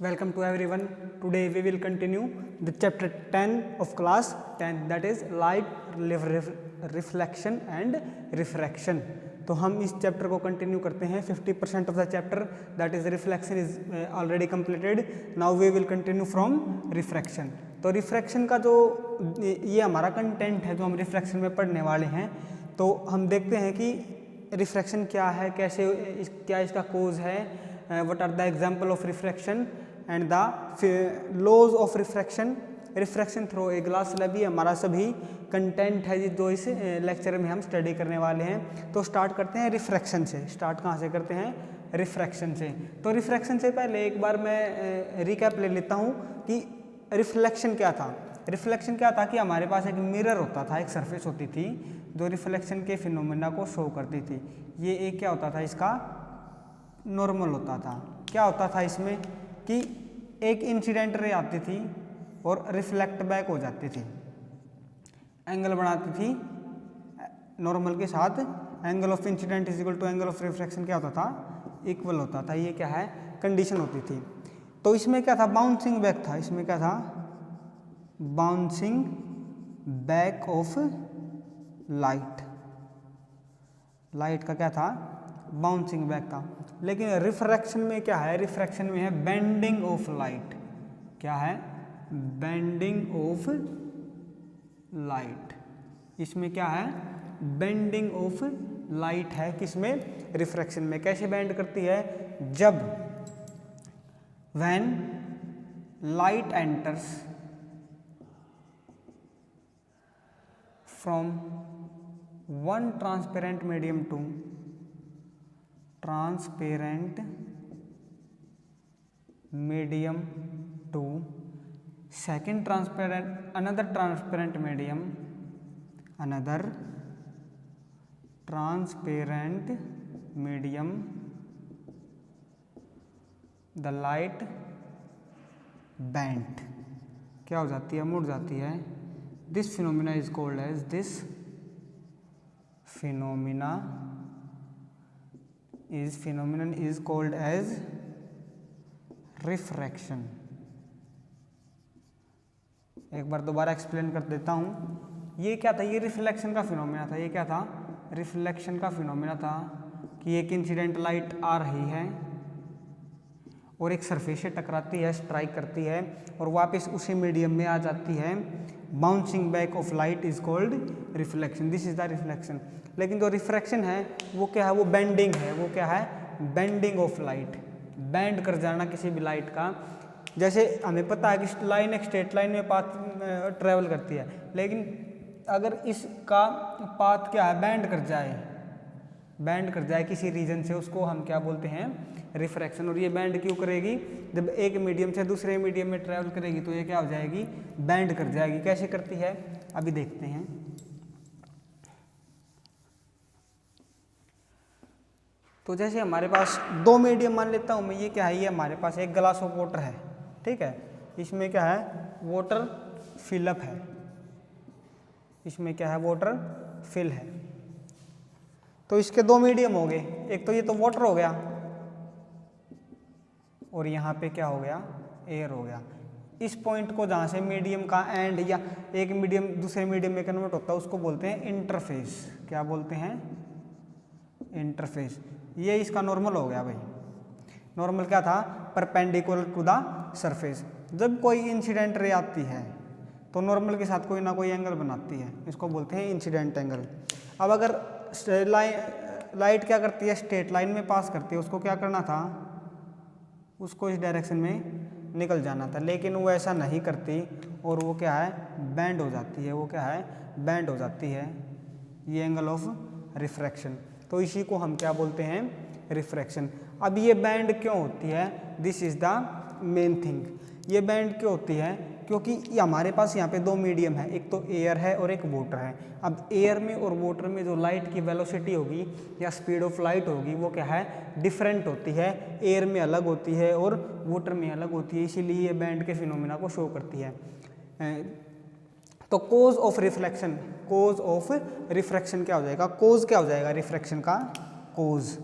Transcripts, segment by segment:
Welcome to everyone. Today we will continue the chapter 10 of class 10, that is light reflection and refraction. तो हम इस chapter को continue करते हैं. 50% of the chapter that is reflection is already completed. Now we will continue from refraction. तो refraction का जो ये हमारा कंटेंट है जो हम रिफ्रैक्शन में पढ़ने वाले हैं, तो हम देखते हैं कि रिफ्रैक्शन क्या है, कैसे क्या इसका कोज है, what are the example of refraction and the laws of refraction. Refraction through a glass slab, ये हमारा सभी कंटेंट है जो इस लेक्चर में हम स्टडी करने वाले हैं. तो स्टार्ट करते हैं रिफ्रैक्शन से. स्टार्ट कहाँ से करते हैं? रिफ्रैक्शन से. तो रिफ्रैक्शन से पहले एक बार मैं रिकैप ले लेता हूँ कि रिफ्लेक्शन क्या था. रिफ्लेक्शन क्या था कि हमारे पास एक मिरर होता था, एक सरफेस होती थी जो रिफ्लेक्शन के फिनोमेना को शो करती थी. ये एक क्या होता था, इसका नॉर्मल होता था. क्या होता था इसमें कि एक इंसिडेंट रे आती थी और रिफ्लेक्ट बैक हो जाती थी, एंगल बनाती थी नॉर्मल के साथ. Angle of incident is equal to angle of reflection क्या होता था? इक्वल होता था. ये क्या है? कंडीशन होती थी. तो इसमें क्या था? बाउंसिंग बैक था. इसमें क्या था? Bouncing back of light. Light का क्या था? बाउंसिंग बैक था. लेकिन रिफ्रैक्शन में क्या है? रिफ्रैक्शन में है बेंडिंग ऑफ लाइट. क्या है? Bending of light. इसमें क्या है? बेंडिंग ऑफ लाइट है. किसमें? रिफ्रैक्शन में. कैसे बेंड करती है? जब when light enters from one transparent medium to transparent medium to second transparent another transparent medium, another transparent medium, the light bent. क्या हो जाती है? मुड़ जाती है. This phenomena is called as this phenomenon is called as refraction. एक बार दोबारा explain कर देता हूँ. ये क्या था? ये रिफ्लेक्शन का फिनोमेना था. ये क्या था? रिफ्लेक्शन का फिनोमेना था कि एक इंसिडेंट लाइट आ रही है और एक सरफेस से टकराती है, स्ट्राइक करती है और वापस उसी मीडियम में आ जाती है. Bouncing back of light is called reflection. This is the reflection. लेकिन जो रिफ्रैक्शन है वो क्या है? वो बेंडिंग है. वो क्या है? Bending of light. बेंड कर जाना किसी भी लाइट का. जैसे हमें पता है कि लाइन एक स्ट्रेट लाइन में पाथ ट्रेवल करती है, लेकिन अगर इसका पाथ क्या है? बेंड कर जाए किसी रीजन से, उसको हम क्या बोलते हैं? रिफ्रैक्शन. और ये बेंड क्यों करेगी? जब एक मीडियम से दूसरे मीडियम में ट्रेवल करेगी तो ये क्या हो जाएगी? बेंड कर जाएगी. कैसे करती है अभी देखते हैं. तो जैसे हमारे पास दो मीडियम मान लेता हूँ मैं. ये क्या है? ये हमारे पास एक ग्लास ऑफ वाटर है, ठीक है. इसमें क्या है? वाटर फिलअप है. इसमें क्या है? वाटर फिल है. तो इसके दो मीडियम हो गए. एक तो ये तो वाटर हो गया और यहाँ पे क्या हो गया? एयर हो गया. इस पॉइंट को जहाँ से मीडियम का एंड या एक मीडियम दूसरे मीडियम में कन्वर्ट होता है उसको बोलते हैं इंटरफेस. क्या बोलते हैं? इंटरफेस. ये इसका नॉर्मल हो गया भाई. नॉर्मल क्या था? Perpendicular to the surface. जब कोई इंसिडेंट रे आती है तो नॉर्मल के साथ कोई ना कोई एंगल बनाती है, इसको बोलते हैं इंसिडेंट एंगल. अब अगर लाइट क्या करती है? स्ट्रेट लाइन में पास करती है. उसको क्या करना था? उसको इस डायरेक्शन में निकल जाना था, लेकिन वो ऐसा नहीं करती और वो क्या है? बेंड हो जाती है. वो क्या है? बेंड हो जाती है. ये एंगल ऑफ रिफ्रैक्शन. तो इसी को हम क्या बोलते हैं? रिफ्रैक्शन. अब ये बैंड क्यों होती है? This is the main thing. ये बैंड क्यों होती है? क्योंकि ये हमारे पास यहाँ पे दो मीडियम है, एक तो एयर है और एक वाटर है. अब एयर में और वाटर में जो लाइट की वेलोसिटी होगी या स्पीड ऑफ लाइट होगी वो क्या है? डिफरेंट होती है. एयर में अलग होती है और वाटर में अलग होती है. इसीलिए ये बैंड के फिनोमेना को शो करती है. तो cause of reflection, cause of refraction क्या हो जाएगा? कोज क्या हो जाएगा रिफ्रैक्शन का? कोज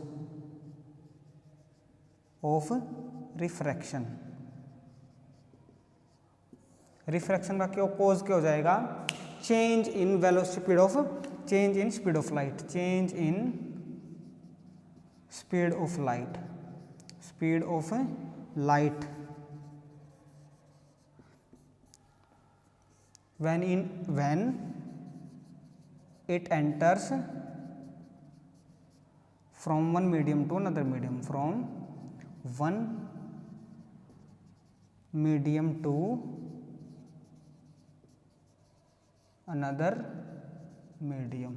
ऑफ रिफ्रैक्शन. रिफ्रैक्शन का क्यों कोज क्या हो जाएगा, change in speed of light, change in speed of light when it enters from one medium to another medium, from one medium to another medium।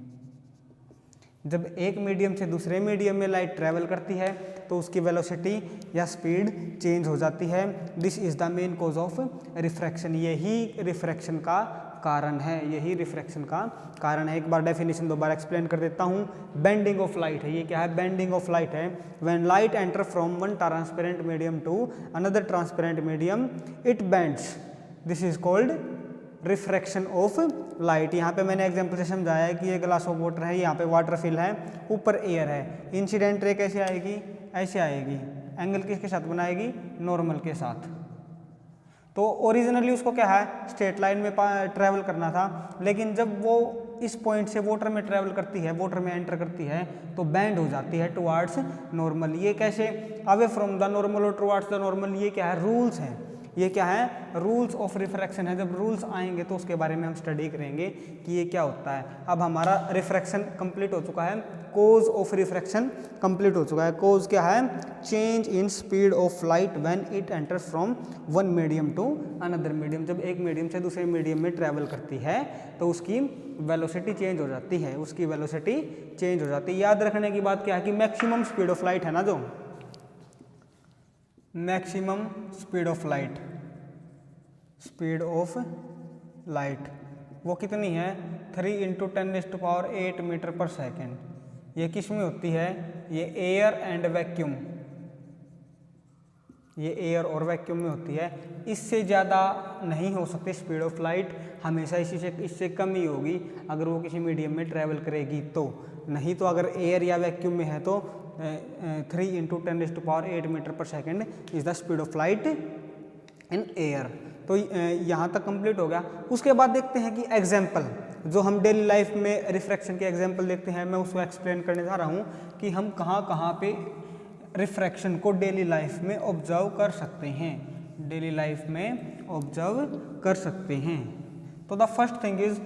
जब एक मीडियम से दूसरे मीडियम में लाइट ट्रैवल करती है तो उसकी वेलोसिटी या स्पीड चेंज हो जाती है। This is the main cause of refraction, यही रिफ्रैक्शन का कारण है, यही रिफ्रैक्शन का कारण है। एक बार डेफिनेशन दोबारा एक्सप्लेन कर देता हूँ। बेंडिंग ऑफ लाइट है, ये क्या है, बेंडिंग ऑफ लाइट है। When light enter from one transparent medium to another transparent medium it bends, this is called refraction of light. यहाँ पे मैंने एग्जांपल से समझाया है कि ये ग्लास ऑफ वाटर है, यहाँ पे वाटर फिल है, ऊपर एयर है। इंसिडेंट रे कैसे आएगी, ऐसे आएगी, एंगल किसके साथ बनाएगी, नॉर्मल के साथ। तो ओरिजिनली उसको क्या है, स्ट्रेट लाइन में ट्रैवल करना था, लेकिन जब वो इस पॉइंट से वाटर में ट्रैवल करती है, वाटर में एंटर करती है तो बैंड हो जाती है टुवार्ड्स नॉर्मल। ये कैसे, अवे फ्रॉम द नॉर्मल और टुवार्ड्स द नॉर्मल, ये क्या है, रूल्स हैं। ये क्या है, रूल्स ऑफ रिफ्रैक्शन है। जब रूल्स आएंगे तो उसके बारे में हम स्टडी करेंगे कि ये क्या होता है। अब हमारा रिफ्रैक्शन कंप्लीट हो चुका है, कोज ऑफ रिफ्रैक्शन कंप्लीट हो चुका है। कोज क्या है, change in speed of light when it enter from one medium to another medium. जब एक मीडियम से दूसरे मीडियम में ट्रैवल करती है तो उसकी वेलोसिटी चेंज हो जाती है, उसकी वेलोसिटी चेंज हो जाती है। याद रखने की बात क्या है कि मैक्सिमम स्पीड ऑफ लाइट है ना, जो मैक्सिमम स्पीड ऑफ लाइट वो कितनी है, 3 × 10⁸ मीटर पर सेकेंड। ये किस में होती है, ये एयर एंड वैक्यूम, ये एयर और वैक्यूम में होती है। इससे ज़्यादा नहीं हो सकती स्पीड ऑफ लाइट, हमेशा इससे कम ही होगी अगर वो किसी मीडियम में ट्रैवल करेगी तो। नहीं तो अगर एयर या वैक्यूम में है तो 3 × 10⁸ मीटर पर second is the speed of light in air. तो यहाँ तक कंप्लीट हो गया। उसके बाद देखते हैं कि एग्जाम्पल, जो हम डेली लाइफ में रिफ्रैक्शन के एग्जाम्पल देखते हैं, मैं उसको एक्सप्लेन करने जा रहा हूँ कि हम कहाँ पे रिफ्रैक्शन को डेली लाइफ में ऑब्जर्व कर सकते हैं, डेली लाइफ में ऑब्जर्व कर सकते हैं। तो द फर्स्ट थिंग इज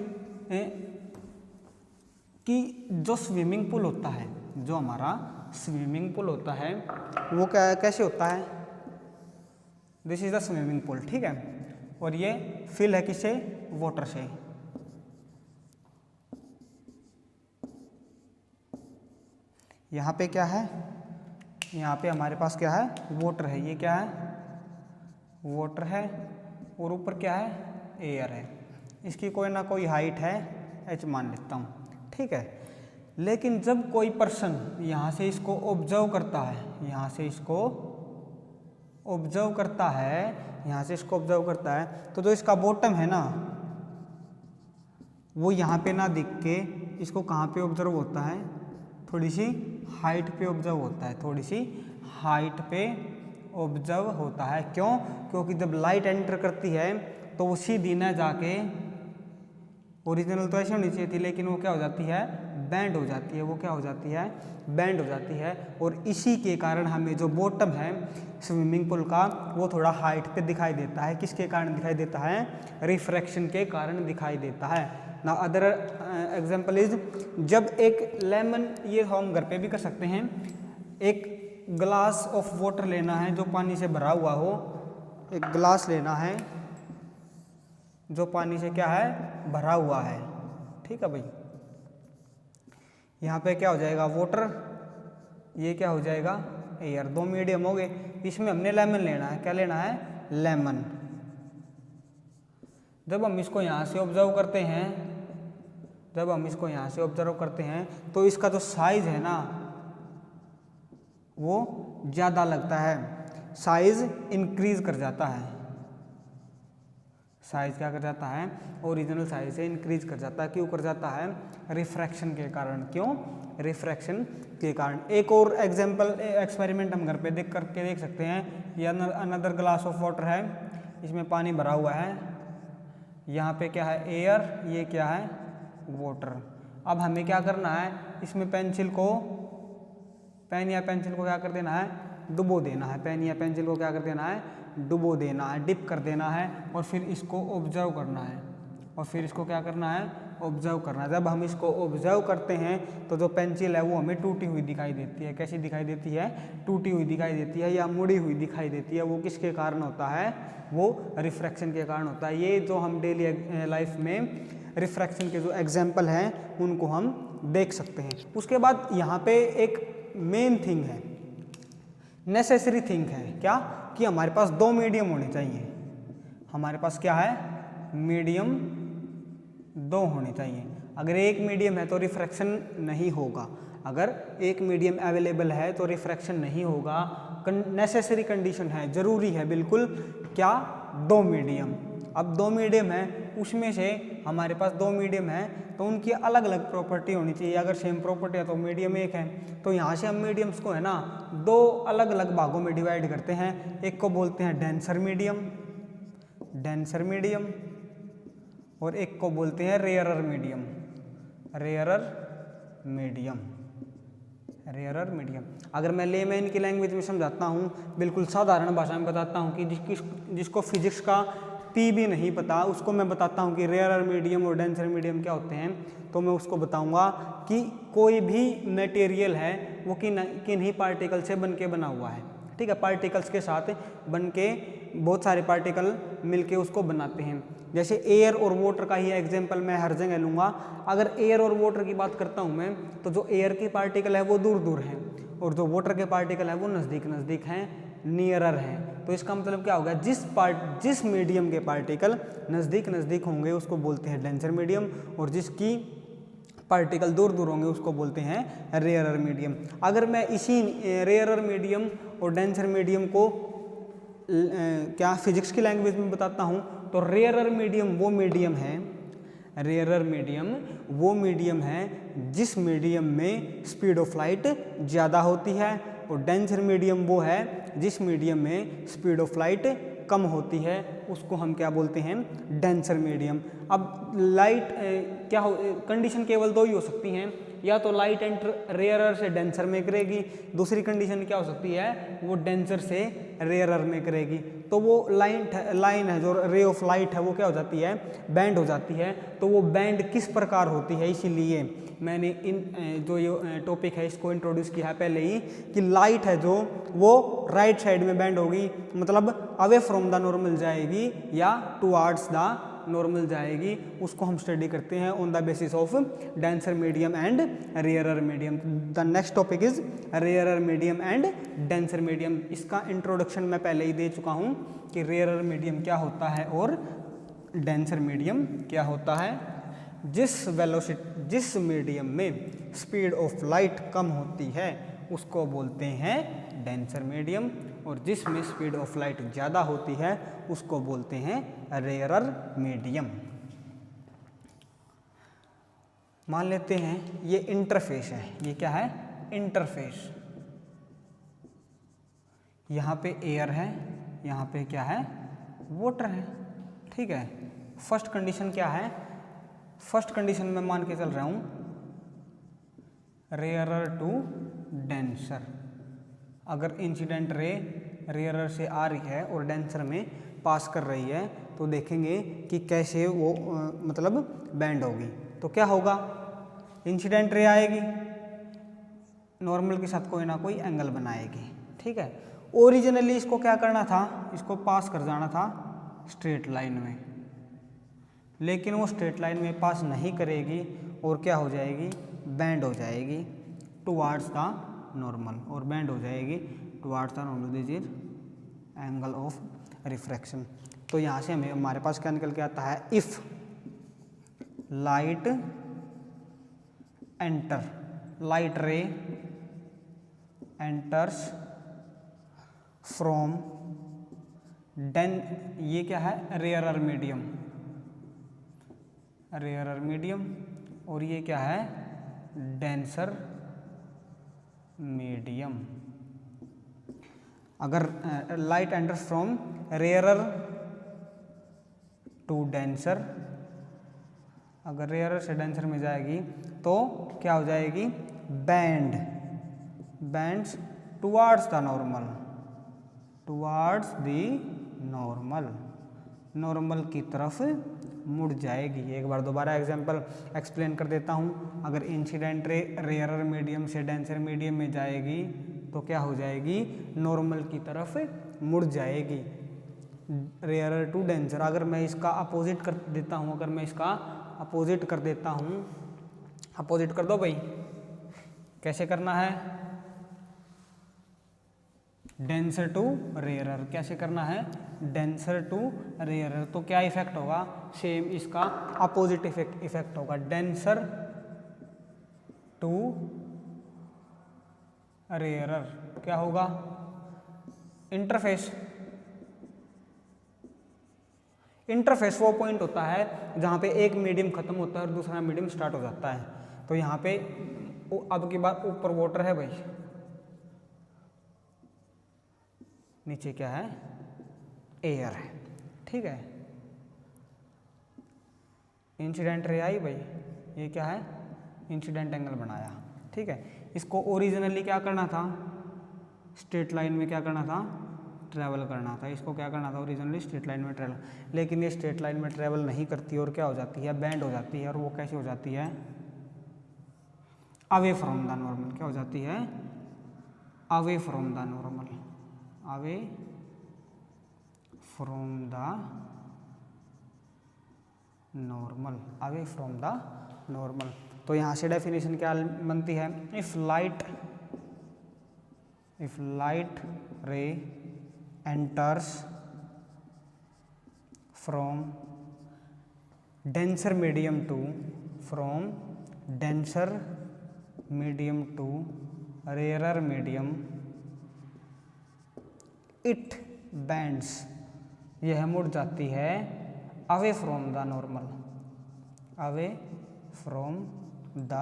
कि जो स्विमिंग पूल होता है, जो हमारा स्विमिंग पूल होता है वो कैसे होता है, this is the swimming pool, ठीक है। और ये फिल है किससे, वाटर से। यहाँ पे क्या है, यहाँ पे हमारे पास क्या है, वाटर है। ये क्या है, वाटर है, और ऊपर क्या है, एयर है। इसकी कोई ना कोई हाइट है, h मान लेता हूँ, ठीक है। लेकिन जब कोई पर्सन यहाँ से इसको ऑब्जर्व करता है, यहाँ से इसको ऑब्जर्व करता है, यहाँ से इसको ऑब्जर्व करता है, तो जो इसका बॉटम है ना, वो यहाँ पे ना दिख के इसको कहाँ पे ऑब्जर्व होता है, थोड़ी सी हाइट पे ऑब्जर्व होता है, थोड़ी सी हाइट पे ऑब्जर्व होता है। क्यों, क्योंकि जब लाइट एंटर करती है तो वो सीधी ना जाके, ओरिजिनल तो ऐसे होनी चाहिए थी, लेकिन वो क्या हो जाती है, बैंड हो जाती है। वो क्या हो जाती है, बैंड हो जाती है। और इसी के कारण हमें जो बॉटम है स्विमिंग पूल का वो थोड़ा हाइट पे दिखाई देता है। किसके कारण दिखाई देता है, रिफ्रैक्शन के कारण दिखाई देता है ना। अदर एग्जाम्पल इज, जब एक लेमन, ये हम घर पे भी कर सकते हैं, एक ग्लास ऑफ वाटर लेना है जो पानी से भरा हुआ हो, एक ग्लास लेना है जो पानी से क्या है, भरा हुआ है, ठीक है भाई। यहाँ पे क्या हो जाएगा, वाटर, ये क्या हो जाएगा, एयर। दो मीडियम हो गए, इसमें हमने लेमन लेना है। क्या लेना है, लेमन। जब हम इसको यहाँ से ऑब्जर्व करते हैं, जब हम इसको यहाँ से ऑब्जर्व करते हैं तो इसका जो साइज है ना वो ज़्यादा लगता है, साइज इंक्रीज कर जाता है। साइज क्या कर जाता है, ओरिजिनल साइज से इंक्रीज कर जाता है। क्यों कर जाता है, रिफ्रैक्शन के कारण। क्यों, रिफ्रैक्शन के कारण। एक और एग्जांपल, एक्सपेरिमेंट हम घर पे देख सकते हैं। ये अनदर ग्लास ऑफ वाटर है, इसमें पानी भरा हुआ है, यहाँ पे क्या है एयर, ये क्या है वाटर। अब हमें क्या करना है, इसमें पेन या पेंसिल को क्या कर देना है, डुबो देना है। पेन या पेंसिल को क्या कर देना है, डुबो देना है, डिप कर देना है, और फिर इसको ऑब्जर्व करना है, और फिर इसको क्या करना है, ऑब्जर्व करना है। जब हम इसको ऑब्जर्व करते हैं तो जो पेंसिल है वो हमें टूटी हुई दिखाई देती है। कैसी दिखाई देती है, टूटी हुई दिखाई देती है या मुड़ी हुई दिखाई देती है। वो किसके कारण होता है, वो रिफ्रैक्शन के कारण होता है। ये जो हम डेली लाइफ में रिफ्रैक्शन के जो एग्जाम्पल हैं उनको हम देख सकते हैं। उसके बाद यहाँ पे एक मेन थिंग है, नेसेसरी थिंग है, क्या कि हमारे पास दो मीडियम होने चाहिए। हमारे पास क्या है, मीडियम दो होने चाहिए। अगर एक मीडियम है तो रिफ्रैक्शन नहीं होगा, अगर एक मीडियम अवेलेबल है तो रिफ्रैक्शन नहीं होगा। नेसेसरी कंडीशन है, जरूरी है बिल्कुल, क्या, दो मीडियम। अब दो मीडियम है, उसमें से हमारे पास दो मीडियम है तो उनकी अलग अलग प्रॉपर्टी होनी चाहिए। अगर सेम प्रॉपर्टी है तो मीडियम एक है, तो यहाँ से हम मीडियम्स को है ना दो अलग अलग भागों में डिवाइड करते हैं। एक को बोलते हैं डेंसर मीडियम, और एक को बोलते हैं रेयरर मीडियम। अगर मैं लेमैन की लैंग्वेज में समझाता हूँ, बिल्कुल साधारण भाषा में बताता हूँ कि जिसको फिजिक्स का पी भी नहीं पता, उसको मैं बताता हूँ कि रेयरर मीडियम और डेंसर मीडियम क्या होते हैं, तो मैं उसको बताऊँगा कि कोई भी मटेरियल है वो किन्हीं पार्टिकल से बन के बना हुआ है। ठीक है, पार्टिकल्स के साथ बन के बहुत सारे पार्टिकल मिलके उसको बनाते हैं। जैसे एयर और वाटर का ही एग्जांपल मैं हर जगह लूँगा। अगर एयर और वाटर की बात करता हूँ मैं, तो जो एयर के पार्टिकल है वो दूर दूर हैं, और जो वाटर के पार्टिकल है वो नज़दीक नज़दीक हैं, नियरर हैं। तो इसका मतलब क्या होगा, जिस मीडियम के पार्टिकल नज़दीक नज़दीक होंगे उसको बोलते हैं डेंसर मीडियम, और जिसकी पार्टिकल दूर दूर होंगे उसको बोलते हैं रेयरर मीडियम। अगर मैं इसी रेयरर मीडियम और डेंसर मीडियम को क्या फिजिक्स की लैंग्वेज में बताता हूँ, तो रेयरर मीडियम वो मीडियम है जिस मीडियम में स्पीड ऑफ लाइट ज़्यादा होती है, और डेंसर मीडियम वो है जिस मीडियम में स्पीड ऑफ लाइट कम होती है, उसको हम क्या बोलते हैं, डेंसर मीडियम। अब लाइट कंडीशन केवल दो ही हो सकती हैं, या तो लाइट एंटर रेयरर से डेंसर में करेगी, दूसरी कंडीशन क्या हो सकती है, वो डेंसर से रेयरर में करेगी। तो वो लाइन है जो रे ऑफ लाइट है वो क्या हो जाती है, बैंड हो जाती है। तो वो बैंड किस प्रकार होती है, इसीलिए मैंने जो ये टॉपिक है इसको इंट्रोड्यूस किया है पहले ही, कि लाइट है जो वो राइट साइड में बैंड होगी, मतलब अवे फ्रॉम द नॉर्मल जाएगी या टुवार्ड्स द नॉर्मल जाएगी। उसको हम स्टडी करते हैं on the basis of denser medium and rarer medium. The next topic is rarer medium and denser medium. इसका इंट्रोडक्शन मैं पहले ही दे चुका हूँ कि रेयरर मीडियम क्या होता है और डेंसर मीडियम क्या होता है। जिस मीडियम में स्पीड ऑफ लाइट कम होती है उसको बोलते हैं डेंसर मीडियम, और जिसमें स्पीड ऑफ लाइट ज़्यादा होती है उसको बोलते हैं रेयरर मीडियम। मान लेते हैं ये इंटरफेस है, ये क्या है, इंटरफेस। यहाँ पे एयर है, यहाँ पे क्या है, वाटर है। ठीक है, फर्स्ट कंडीशन क्या है, फर्स्ट कंडीशन में मान के चल रहा हूँ रेयरर टू डेंसर। अगर इंसिडेंट रे रेयरर से आ रही है और डेंसर में पास कर रही है तो देखेंगे कि कैसे वो मतलब बैंड होगी। तो क्या होगा, इंसिडेंट रे आएगी, नॉर्मल के साथ कोई ना कोई एंगल बनाएगी। ठीक है, ओरिजिनली इसको क्या करना था, इसको पास कर जाना था स्ट्रेट लाइन में, लेकिन वो स्ट्रेट लाइन में पास नहीं करेगी और क्या हो जाएगी, बैंड हो जाएगी टुवार्ड्स द नॉर्मल, और बैंड हो जाएगी towards the normal. This is angle of refraction. तो यहाँ से हमारे पास क्या निकल के आता है, if light ray enters from ये क्या है, रेयरर मीडियम, और ये क्या है, डेंसर मीडियम। अगर light enters from rarer to denser, अगर रेयरर से डेंसर में जाएगी तो क्या हो जाएगी, bend, bends towards the normal, towards the normal, normal की तरफ मुड़ जाएगी। एक बार दोबारा एग्जांपल एक्सप्लेन कर देता हूँ। अगर इंसिडेंट रे रेयरर मीडियम से डेंसर मीडियम में जाएगी तो क्या हो जाएगी, नॉर्मल की तरफ मुड़ जाएगी, रेयरर टू डेंसर। अगर मैं इसका अपोजिट कर देता हूँ, अगर मैं इसका अपोजिट कर देता हूँ, अपोजिट कर दो भाई, कैसे करना है, डेंसर टू रेयरर, कैसे करना है, डेंसर टू रेयरर, तो क्या इफेक्ट होगा, सेम इसका अपोजिट इफेक्ट होगा, डेंसर टू रेयरर, क्या होगा, इंटरफेस, इंटरफेस वो पॉइंट होता है जहाँ पे एक मीडियम खत्म होता है और दूसरा मीडियम स्टार्ट हो जाता है। तो यहाँ पे अब की बार ऊपर वाटर है भाई, नीचे क्या है, एयर है, ठीक है। इंसिडेंट रे आई भाई, ये क्या है, इंसिडेंट एंगल बनाया, ठीक है। इसको ओरिजिनली क्या करना था, स्ट्रेट लाइन में क्या करना था, ट्रैवल करना था, इसको क्या करना था, ओरिजिनली स्ट्रेट लाइन में ट्रैवल, लेकिन ये स्ट्रेट लाइन में ट्रैवल नहीं करती और क्या हो जाती है, बैंड हो जाती है। और वो कैसे हो जाती है, अवे फ्रॉम द नॉर्मल, क्या हो जाती है, away from the normal, away from the normal, away from the normal. तो यहाँ से डेफिनेशन क्या बनती है, if light ray enters from denser medium to, from denser medium to rarer medium, it bends, यह मुड़ जाती है away from the normal, away from the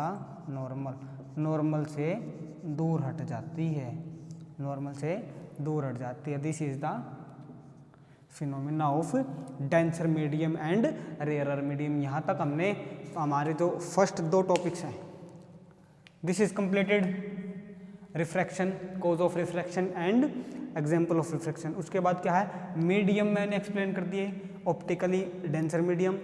normal, normal से दूर हट जाती है, नॉर्मल से दूर हट जाती है। This is the phenomena of denser medium and rarer medium. यहाँ तक हमने हमारे जो फर्स्ट दो टॉपिक्स हैं, this is completed, refraction, cause of refraction and example of refraction. उसके बाद क्या है, मीडियम मैंने एक्सप्लेन कर दिए, optically denser medium,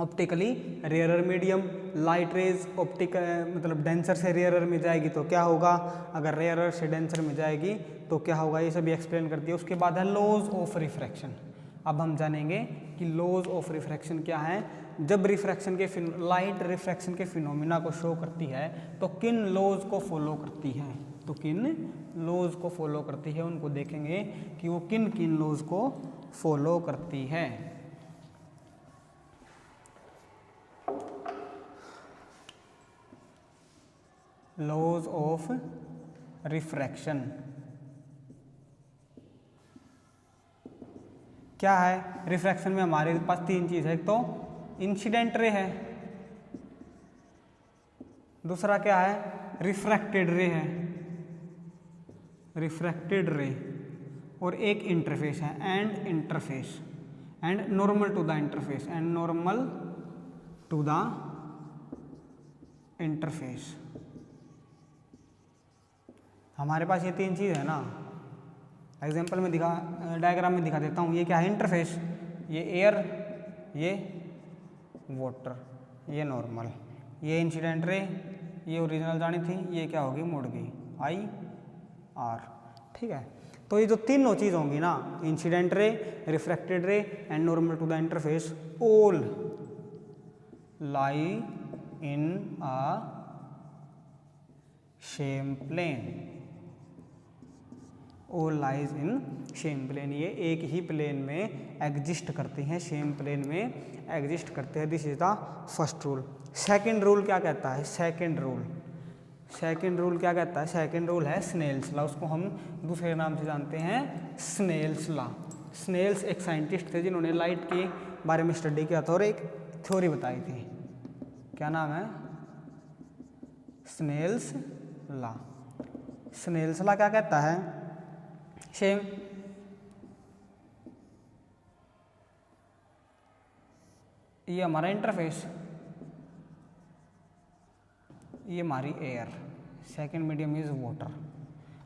optically rarer medium, light rays optic मतलब डेंसर से रेयरर में जाएगी तो क्या होगा, अगर रेयरर से डेंसर में जाएगी तो क्या होगा, ये सभी एक्सप्लेन कर दिया। उसके बाद है लॉज ऑफ रिफ्रैक्शन। अब हम जानेंगे कि लॉज ऑफ रिफ्रैक्शन क्या है। जब रिफ्रैक्शन के लाइट रिफ्रैक्शन के फिनोमिना को शो करती है तो किन लॉज को फॉलो करती है, तो किन लॉज को फॉलो करती है, उनको देखेंगे कि वो किन किन लॉज को फॉलो करती है। लॉज ऑफ रिफ्रैक्शन क्या है, रिफ्रैक्शन में हमारे पास तीन चीज है, एक तो इंसिडेंट रे है, दूसरा क्या है, रिफ्रैक्टेड रे है, रिफ्रैक्टेड रे, और एक इंटरफेस है, and interface, and normal to the interface, and normal to the interface. हमारे पास ये तीन चीज़ है ना, एग्जाम्पल में डायग्राम में दिखा देता हूँ। ये क्या है, इंटरफेस, ये एयर, ये वाटर, ये नॉर्मल, ये इंसिडेंट रे, ये ओरिजिनल जानी थी, ये क्या होगी, मुड़ गई, आई आर, ठीक है। तो ये जो तीनों चीज़ होंगी ना, incident ray, refracted ray and normal to the interface, all lie in a same plane, all lies in same plane, ये एक ही प्लेन में एग्जिस्ट करते हैं, सेम प्लेन में एग्जिस्ट करते हैं। This is the first rule. Second rule क्या कहता है, सेकंड रूल क्या कहता है, सेकंड रूल है स्नेल्स लॉ, उसको हम दूसरे नाम से जानते हैं स्नेल्स लॉ। स्नेल्स एक साइंटिस्ट थे जिन्होंने लाइट के बारे में स्टडी किया था और एक थ्योरी बताई थी, क्या नाम है, स्नेल्स लॉ। स्नेल्स लॉ क्या कहता है, सेम ये हमारा इंटरफेस, ये हमारी air, second medium is water.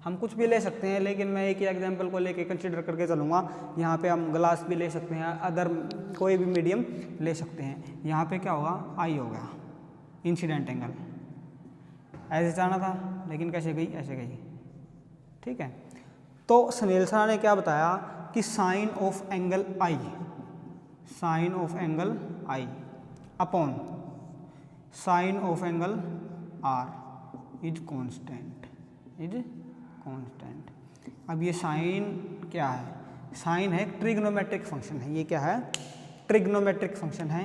हम कुछ भी ले सकते हैं, लेकिन मैं एक ही एग्जांपल को लेके कंसीडर करके चलूँगा। यहाँ पे हम ग्लास भी ले सकते हैं, अदर कोई भी मीडियम ले सकते हैं। यहाँ पे क्या होगा, आई हो गया इंसिडेंट एंगल, ऐसे जाना था लेकिन कैसे गई, ऐसे गई, ठीक है। तो स्नेल सर ने क्या बताया कि sine of angle I, sine of angle I upon sine of angle R is constant, is constant. अब ये साइन क्या है, साइन है ट्रिग्नोमेट्रिक फंक्शन है, ये क्या है, ट्रिग्नोमेट्रिक फंक्शन है,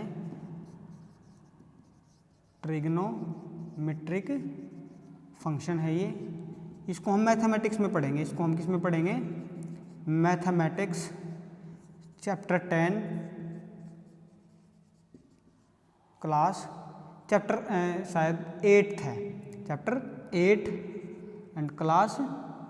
ट्रिग्नोमेट्रिक फंक्शन है ये। इसको हम मैथमेटिक्स में पढ़ेंगे, इसको हम किस में पढ़ेंगे, मैथमेटिक्स चैप्टर 10 क्लास, चैप्टर शायद 8th है, चैप्टर 8 एंड क्लास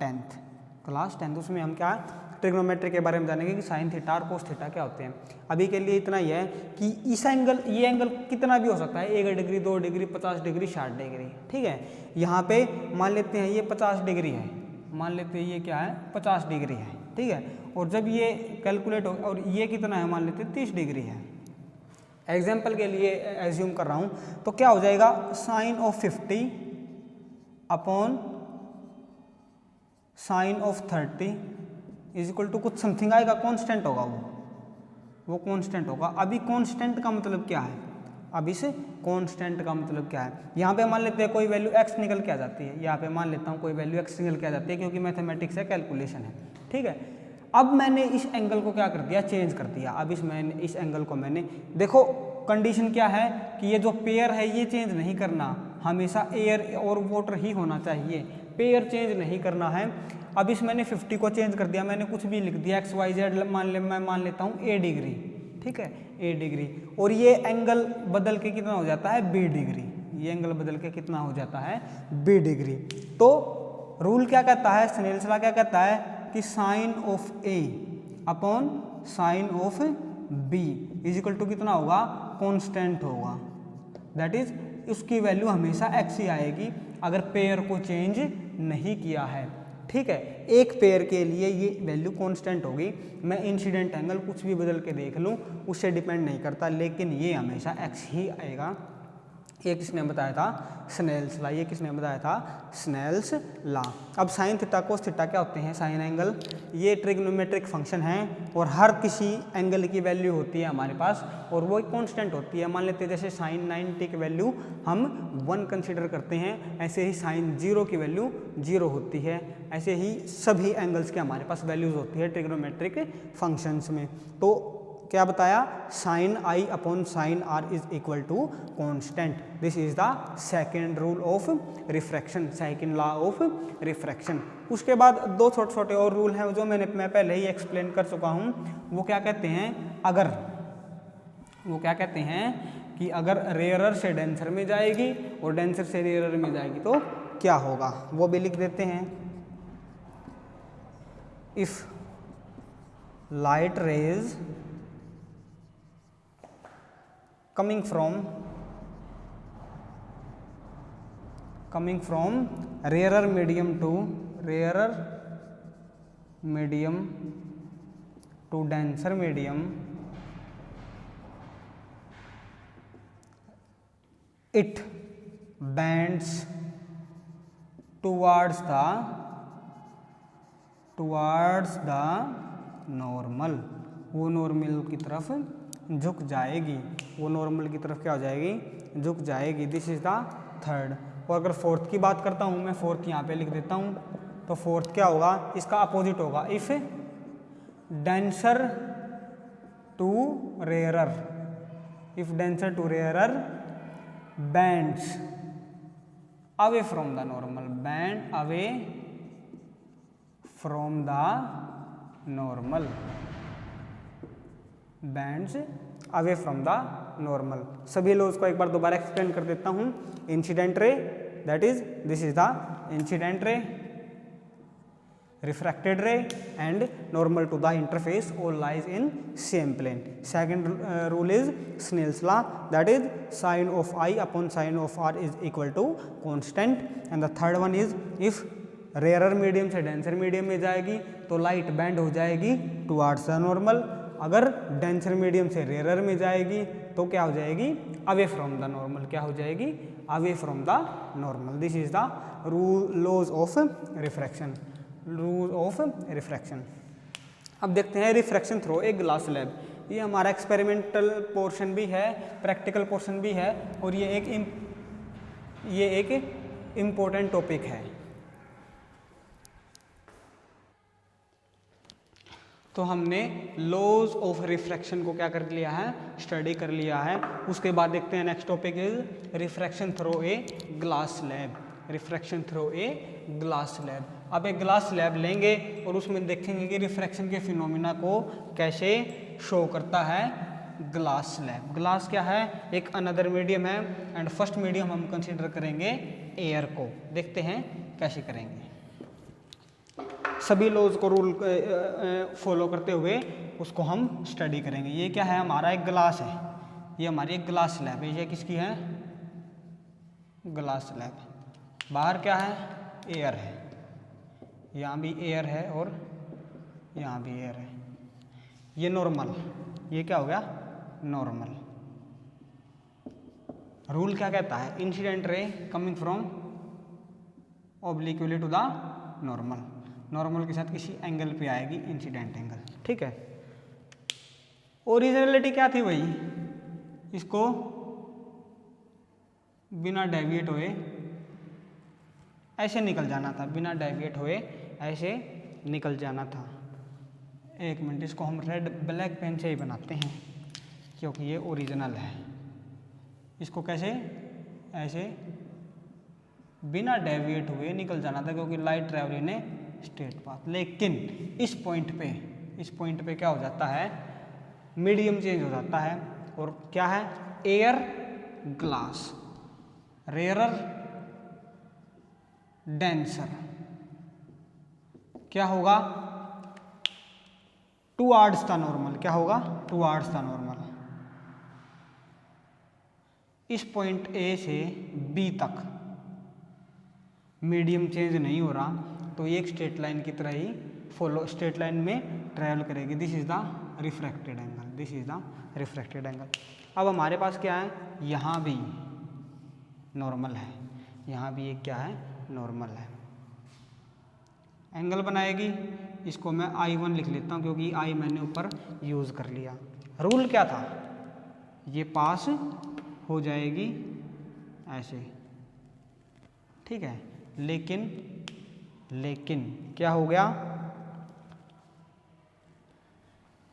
10th, उसमें हम क्या ट्रिग्नोमेट्री के बारे में जानेंगे कि साइन थीटा और कोस थीटा क्या होते हैं। अभी के लिए इतना ही है कि इस एंगल, ये एंगल कितना भी हो सकता है, 1 डिग्री, 2 डिग्री, 50 डिग्री, 60 डिग्री, ठीक है। यहाँ पे मान लेते हैं ये 50 डिग्री है, मान लेते हैं ये क्या है, 50 डिग्री है, ठीक है। और जब ये कैलकुलेट हो, और ये कितना है, मान लेते हैं 30 डिग्री है, एग्जाम्पल के लिए एज्यूम कर रहा हूँ। तो क्या हो जाएगा, sine of 50 upon sine of 30 is equal to कुछ समथिंग आएगा, कांस्टेंट होगा वो कांस्टेंट होगा। अभी कांस्टेंट का मतलब क्या है, अब इस कांस्टेंट का मतलब क्या है, यहाँ पे मान लेते हैं कोई वैल्यू x निकल के आ जाती है, यहाँ पे मान लेता हूँ कोई वैल्यू x निकल के आ जाती है, क्योंकि मैथमेटिक्स है, कैलकुलेशन है, ठीक है। अब मैंने इस एंगल को क्या कर दिया, चेंज कर दिया। अब इस एंगल को मैंने, देखो कंडीशन क्या है कि ये जो पेयर है ये चेंज नहीं करना, हमेशा एयर और वाटर ही होना चाहिए, पेयर चेंज नहीं करना है। अब इस मैंने 50 को चेंज कर दिया, मैंने कुछ भी लिख दिया XYZ, मैं मान लेता हूँ A डिग्री, ठीक है, A डिग्री, और ये एंगल बदल के कितना हो जाता है, B डिग्री, ये एंगल बदल के कितना हो जाता है, B डिग्री। तो रूल क्या कहता है, स्नेल्स लॉ क्या कहता है कि sine of A upon sine of B is equal to कितना होगा, कांस्टेंट होगा, दैट इज उसकी वैल्यू हमेशा x ही आएगी अगर पेयर को चेंज नहीं किया है, ठीक है। एक पेयर के लिए ये वैल्यू कांस्टेंट होगी, मैं इंसिडेंट एंगल कुछ भी बदल के देख लूँ उससे डिपेंड नहीं करता, लेकिन ये हमेशा x ही आएगा। ये किसने बताया था, स्नेल्स लॉ, ये किसने बताया था, स्नेल्स लॉ। अब साइन थीटा कोस थीटा क्या होते हैं, साइन एंगल, ये ट्रिग्नोमेट्रिक फंक्शन है और हर किसी एंगल की वैल्यू होती है हमारे पास और वो कांस्टेंट होती है। मान लेते हैं जैसे साइन 90 की वैल्यू हम 1 कंसीडर करते हैं, ऐसे ही साइन 0 की वैल्यू 0 होती है, ऐसे ही सभी एंगल्स के हमारे पास वैल्यूज होती है ट्रिग्नोमेट्रिक फंक्शंस में। तो क्या बताया, sine I upon sine R is equal to constant, this is the second rule of refraction, second law of refraction. उसके बाद 2 छोटे छोटे और रूल हैं जो मैं पहले ही एक्सप्लेन कर चुका हूँ। वो क्या कहते हैं, वो क्या कहते हैं कि अगर रेयरर से डेंसर में जाएगी और डेंसर से रेयरर में जाएगी तो क्या होगा, वो भी लिख देते हैं। If light rays coming from rarer medium to denser medium, it bends towards the normal, वो नॉर्मल की तरफ झुक जाएगी, वो नॉर्मल की तरफ क्या हो जाएगी, झुक जाएगी। This is the third. और अगर फोर्थ की बात करता हूँ मैं, फोर्थ यहाँ पे लिख देता हूँ, तो फोर्थ क्या होगा, इसका अपोजिट होगा, if denser to rarer, if denser to rarer bends away from the normal, bend away from the normal, bends away from the normal. सभी लॉज को एक बार दोबारा एक्सप्लेन कर देता हूँ। Incident ray, that is this is the incident ray, refracted ray and normal to the interface all lies in same plane. Second rule is Snell's law, that is sin of I upon sin of r is equal to constant. And the third one is if rare medium से denser medium में जाएगी तो light bend हो जाएगी towards the normal, अगर denser medium से rare में जाएगी तो क्या हो जाएगी, अवे फ्रॉम द नॉर्मल, क्या हो जाएगी, away from the normal. This is the laws of refraction, rule of refraction. अब देखते हैं refraction through a glass slab. ये हमारा एक्सपेरिमेंटल पोर्शन भी है, प्रैक्टिकल पोर्शन भी है, और ये एक इम्पोर्टेंट टॉपिक है. तो हमने लॉज ऑफ रिफ्रैक्शन को क्या कर लिया है, स्टडी कर लिया है. उसके बाद देखते हैं next topic is refraction through a glass slab. Refraction through a glass slab. अब एक ग्लास स्लैब लेंगे और उसमें देखेंगे कि रिफ्रैक्शन के फिनोमिना को कैसे शो करता है ग्लास स्लैब. ग्लास क्या है, एक अनदर मीडियम है, एंड फर्स्ट मीडियम हम कंसीडर करेंगे एयर को. देखते हैं कैसे करेंगे. सभी लॉज को रूल फॉलो करते हुए उसको हम स्टडी करेंगे. ये क्या है, हमारा एक ग्लास है, ये हमारी एक ग्लास स्लैब है. ये किसकी है, ग्लास स्लैब. बाहर क्या है, एयर है, यहाँ भी एयर है और यहाँ भी एयर है. ये नॉर्मल, ये क्या हो गया, नॉर्मल. रूल क्या कहता है, incident ray coming from obliquely to the normal. Normal के साथ किसी एंगल पे आएगी इंसिडेंट एंगल. ठीक है. ओरिजिनलिटी क्या थी भाई, इसको बिना डेविएट हुए ऐसे निकल जाना था, बिना डेविएट हुए ऐसे निकल जाना था. एक मिनट, इसको हम रेड ब्लैक पेन से ही बनाते हैं क्योंकि ये ओरिजिनल है. इसको कैसे, ऐसे बिना डेविएट हुए निकल जाना था क्योंकि light travel in a straight path. लेकिन इस पॉइंट पे क्या हो जाता है, मीडियम चेंज हो जाता है, और क्या है, एयर ग्लास, रेयरर डेंसर. क्या होगा, टुवार्ड्स द नॉर्मल. क्या होगा, टुवार्ड्स द नॉर्मल. इस पॉइंट ए से बी तक मीडियम चेंज नहीं हो रहा तो ये एक स्ट्रेट लाइन की तरह ही स्ट्रेट लाइन में ट्रैवल करेगी. This is the refracted angle, this is the refracted angle. अब हमारे पास क्या है, यहाँ भी नॉर्मल है, यहाँ भी एक क्या है, नॉर्मल है. एंगल बनाएगी, इसको मैं I1 लिख लेता हूँ क्योंकि I मैंने ऊपर यूज़ कर लिया. रूल क्या था, ये पास हो जाएगी ऐसे. ठीक है. लेकिन क्या हो गया,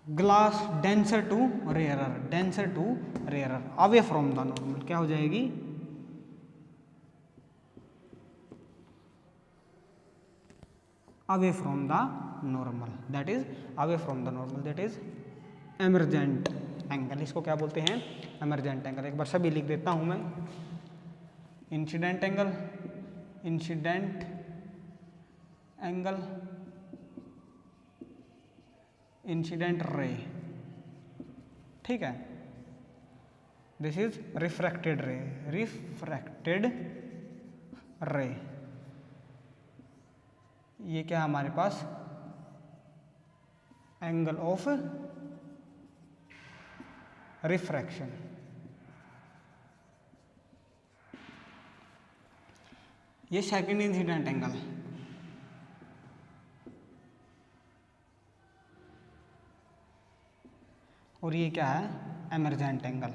glass denser to rarer, away from the normal. क्या हो जाएगी, away from the normal. That is away from the normal, that is emergent angle. इसको क्या बोलते हैं, एमर्जेंट एंगल. एक बार सभी लिख देता हूं मैं. Incident angle, incident angle, incident ray. ठीक है. दिस इज रिफ्रैक्टेड रे, रिफ्रैक्टेड रे. ये क्या है हमारे पास, एंगल ऑफ रिफ्रैक्शन. ये सेकंड इंसिडेंट एंगल. और ये क्या है, एमर्जेंट एंगल.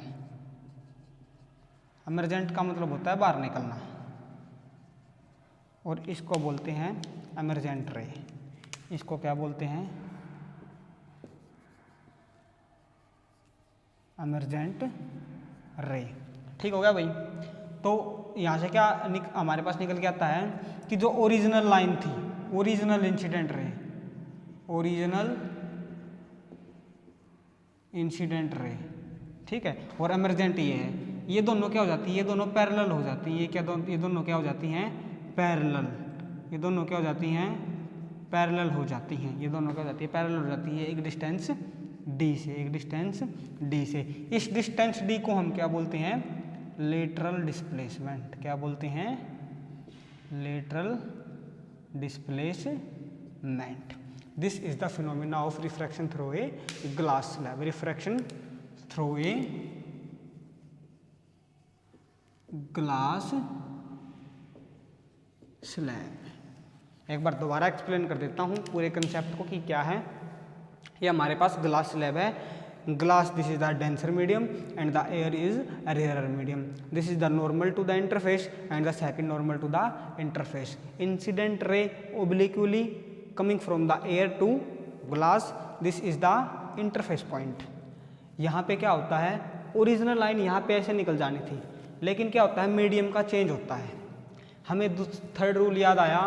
एमर्जेंट का मतलब होता है बाहर निकलना, और इसको बोलते हैं एमर्जेंट रे. इसको क्या बोलते हैं, एमर्जेंट रे. ठीक हो गया भाई. तो यहाँ से क्या हमारे पास निकल के आता है कि जो ओरिजिनल लाइन थी, original incident ray, original incident ray. ठीक है. और एमर्जेंट ये है, ये दोनों क्या हो जाती है, ये दोनों पैरेलल हो जाती हैं. ये दोनों क्या हो जाती हैं, पैरेलल. ये दोनों क्या हो जाती हैं, पैरेलल हो जाती हैं, ये दोनों क्या हो जाती है, पैरेलल हो जाती है एक डिस्टेंस d से, एक डिस्टेंस d से। इस डिस्टेंस d को हम क्या बोलते हैं, लेटरल डिस्प्लेसमेंट। क्या बोलते हैं, lateral displacement. This is the phenomena of refraction through a glass slab. Refraction through a glass slab. एक बार दोबारा एक्सप्लेन कर देता हूँ पूरे कंसेप्ट को कि क्या है। ये हमारे पास ग्लास स्लैब है। Glass, this is the denser medium and the air is a rarer medium. This is the normal to the interface and the second normal to the interface. Incident ray obliquely coming from the air to glass, this is the interface point। यहाँ पे क्या होता है, original line यहाँ पे ऐसे निकल जानी थी, लेकिन क्या होता है, मीडियम का चेंज होता है। हमें थर्ड रूल याद आया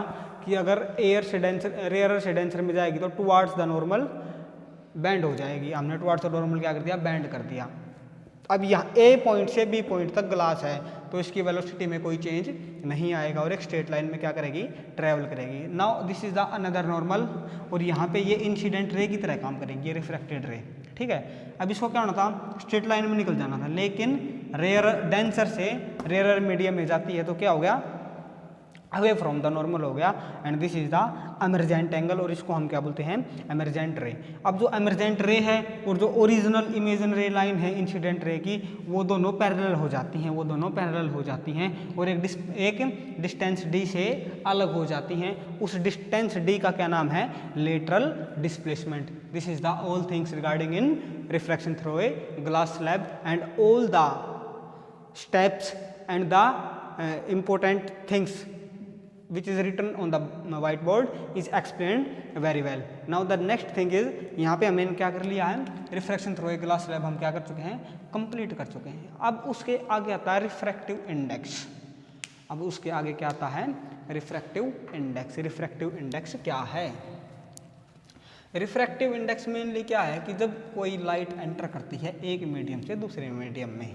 कि अगर एयर से डेंसर, रेयरर से डेंसर में जाएगी तो टुवार्ड्स द नॉर्मल बैंड हो जाएगी। हमने टुवार्ड्स द नॉर्मल क्या कर दिया, बैंड कर दिया। अब यहाँ ए पॉइंट से बी पॉइंट तक ग्लास है तो इसकी वेलोसिटी में कोई चेंज नहीं आएगा और एक स्ट्रेट लाइन में क्या करेगी, ट्रैवल करेगी। Now this is the another normal, और यहाँ पे ये इंसिडेंट रे की तरह काम करेगी, ये रिफ्रैक्टेड रे। ठीक है, अब इसको क्या होना था, स्ट्रेट लाइन में निकल जाना था, लेकिन रेयर डेंसर से रेयरर मीडियम में जाती है तो क्या हो गया, अवे फ्रॉम द नॉर्मल हो गया। And this is the emergent angle, और इसको हम क्या बोलते हैं, एमरजेंट रे। अब जो एमरजेंट रे है और जो ओरिजिनल इमेजिनरी लाइन है इंसिडेंट रे की, वो दोनों पैरेलल हो जाती हैं, वो दोनों पैरेलल हो जाती हैं और एक डिस्टेंस d से अलग हो जाती हैं। उस डिस्टेंस d का क्या नाम है, lateral displacement. This is the all things regarding in refraction through a glass slab and all the steps and the important things which is written on the whiteboard is explained very well. Now the next thing is, यहाँ पे हमने क्या कर लिया है, refraction through a glass slab हम क्या कर चुके हैं, कंप्लीट कर चुके हैं। अब उसके आगे आता है रिफ्रैक्टिव इंडेक्स। अब उसके आगे क्या आता है, रिफ्रैक्टिव इंडेक्स। रिफ्रैक्टिव इंडेक्स क्या है, रिफ्रैक्टिव इंडेक्स मेनली क्या है कि जब कोई लाइट एंटर करती है एक मीडियम से दूसरे मीडियम में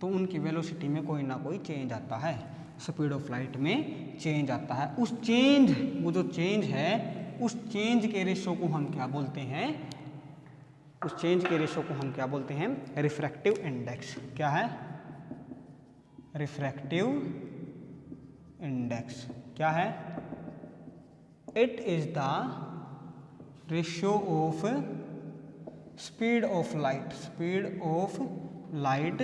तो उनकी वेलोसिटी में कोई ना कोई चेंज आता है, स्पीड ऑफ लाइट में चेंज आता है। उस चेंज, वो जो चेंज है, उस चेंज के रेशो को हम क्या बोलते हैं, उस चेंज के रेशो को हम क्या बोलते हैं, रिफ्रैक्टिव इंडेक्स। क्या है, रिफ्रैक्टिव इंडेक्स क्या है, it is the ratio of speed of light, speed of light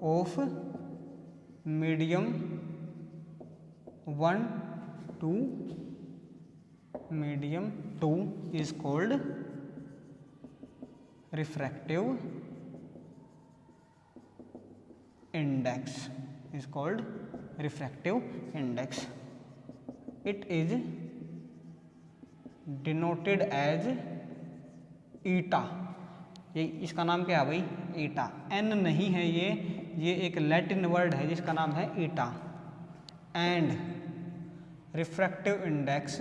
of medium 1 to medium 2 is called refractive index, is called refractive index. It is denoted as eta। ये इसका नाम क्या है भाई, ईटा। एन नहीं है ये एक लैटिन वर्ड है जिसका नाम है eta. And refractive index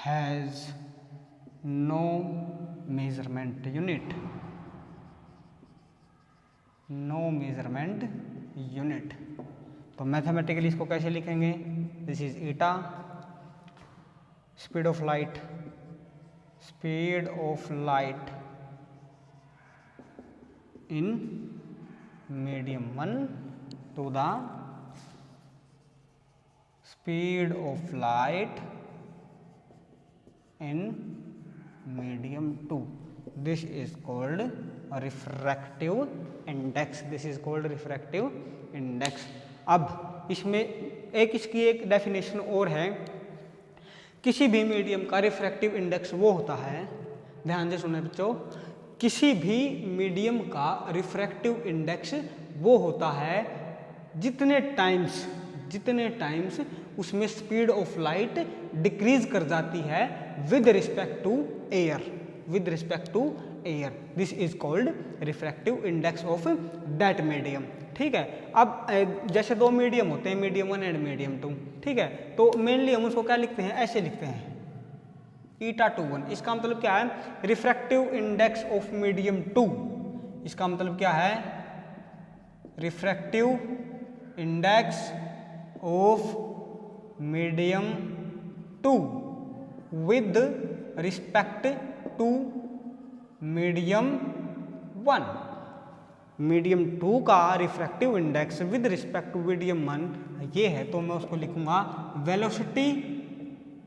has no measurement unit, no measurement unit. तो मैथमेटिकली इसको कैसे लिखेंगे, this is eta, speed of light, speed of light in medium 1 to the speed of light in medium 2. This is called a refractive index. This is called refractive index. अब इसमें इसकी एक definition और है, किसी भी मीडियम का refractive index वो होता है, ध्यान से सुने बच्चों, किसी भी मीडियम का रिफ्रैक्टिव इंडेक्स वो होता है जितने टाइम्स उसमें स्पीड ऑफ लाइट डिक्रीज कर जाती है with respect to air, with respect to air. This is called refractive index of that medium. ठीक है, अब जैसे दो मीडियम होते हैं, मीडियम 1 एंड मीडियम 2, ठीक है, तो मेनली हम उसको क्या लिखते हैं, ऐसे लिखते हैं ईटा 2 1। इसका मतलब क्या है, रिफ्रैक्टिव इंडेक्स ऑफ मीडियम 2। इसका मतलब क्या है, refractive index of medium 2 with respect to medium 1। Medium 2 का refractive index with respect to medium 1 ये है, तो मैं उसको लिखूंगा velocity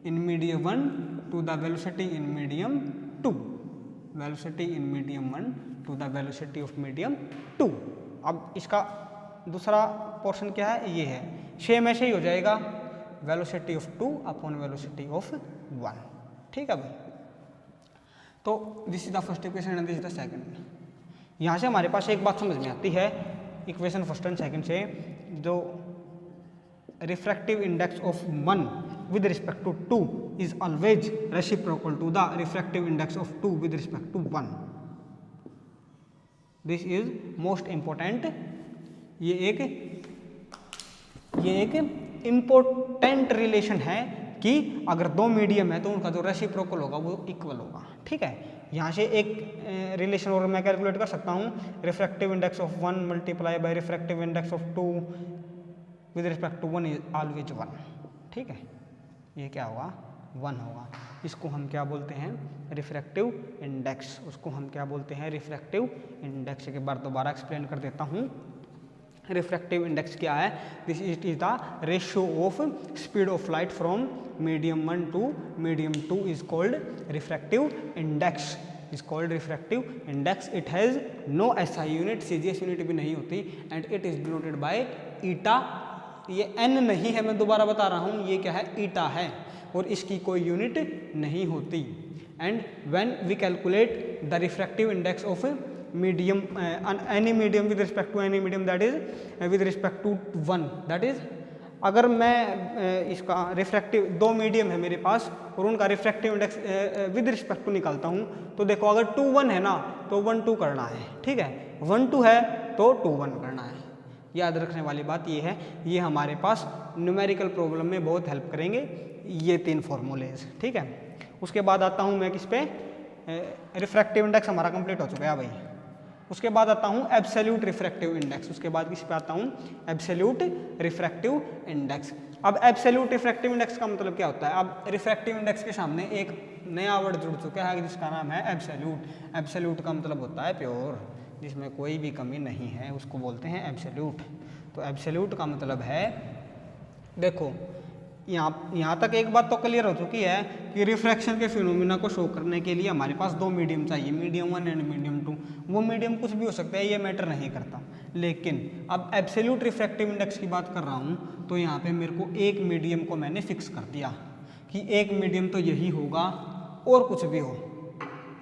in medium 1 to the velocity in medium 2, velocity in medium 1 to the velocity of medium 2। अब इसका दूसरा पोर्शन क्या है, ये है, सेम ऐसे ही हो जाएगा, velocity of 2 upon velocity of 1। ठीक है भाई, तो this is the first equation and this is the second. यहाँ से हमारे पास एक बात समझ में आती है इक्वेशन फर्स्ट एंड सेकंड से, जो refractive index of 1 with respect to 2 is always reciprocal to the refractive index of 2 with respect to 1. This is most important। ये एक इम्पोर्टेंट रिलेशन है कि अगर दो मीडियम है तो उनका जो रेसिप्रोकल होगा वो इक्वल होगा। ठीक है, यहाँ से एक रिलेशन और मैं कैलकुलेट कर सकता हूँ, refractive index of 1 multiply by refractive index of 2 with respect to 1 is always 1। ठीक है, ये क्या होगा, 1 होगा। इसको हम क्या बोलते हैं, रिफ्रैक्टिव इंडेक्स, उसको हम क्या बोलते हैं, रिफ्रैक्टिव इंडेक्स। एक बार दोबारा एक्सप्लेन कर देता हूँ, रिफ्रैक्टिव इंडेक्स क्या है, this is the ratio of speed of light from medium 1 to medium 2 is called refractive index, is called refractive index. It has no SI unit, CGS unit भी नहीं होती, and it is denoted by eta. ये N नहीं है, मैं दोबारा बता रहा हूँ, ये क्या है, ईटा है, और इसकी कोई यूनिट नहीं होती। And when we calculate the refractive index of medium, any medium with respect to any medium, that is with respect to 1, that is अगर मैं इसका रिफ्रैक्टिव, दो मीडियम है मेरे पास और उनका refractive index with respect to निकालता हूँ, तो देखो अगर 2 1 है ना तो 1 2 करना है। ठीक है, 1 2 है तो 2 1 करना है। याद रखने वाली बात ये है, ये हमारे पास न्यूमेरिकल प्रॉब्लम में बहुत हेल्प करेंगे ये 3 फॉर्मूलेज। ठीक है, उसके बाद आता हूँ मैं किस पे, रिफ्रैक्टिव इंडेक्स हमारा कंप्लीट हो चुका है भाई। उसके बाद आता हूँ एब्सोल्यूट रिफ्रैक्टिव इंडेक्स, उसके बाद किस पे आता हूँ, एब्सोल्यूट रिफ्रैक्टिव इंडेक्स। अब एब्सोल्यूट रिफ्रैक्टिव इंडेक्स का मतलब क्या होता है, अब रिफ्रैक्टिव इंडेक्स के सामने एक नया वर्ड जुड़ चुका है जिसका नाम है एब्सोल्यूट। एब्सोल्यूट का मतलब होता है प्योर, जिसमें कोई भी कमी नहीं है, उसको बोलते हैं एब्सोल्यूट। तो एब्सोल्यूट का मतलब है, देखो यहाँ तक एक बात तो क्लियर हो चुकी है कि रिफ्रैक्शन के फिनोमिना को शो करने के लिए हमारे पास 2 मीडियम चाहिए, मीडियम 1 एंड मीडियम 2। वो मीडियम कुछ भी हो सकता है, ये मैटर नहीं करता। लेकिन अब एब्सोल्यूट रिफ्रैक्टिव इंडेक्स की बात कर रहा हूँ, तो यहाँ पे मेरे को एक मीडियम को मैंने फिक्स कर दिया कि एक मीडियम तो यही होगा और कुछ भी हो,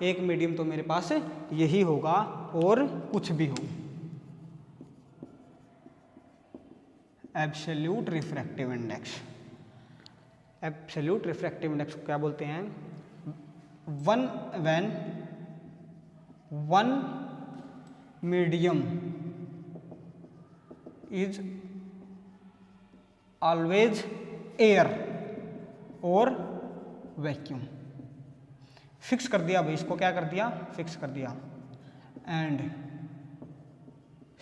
एक मीडियम तो मेरे पास यही होगा और कुछ भी हो। Absolute refractive index, absolute refractive index को क्या बोलते हैं, when one medium is always air और वैक्यूम। फिक्स कर दिया भाई, इसको क्या कर दिया, फिक्स कर दिया। And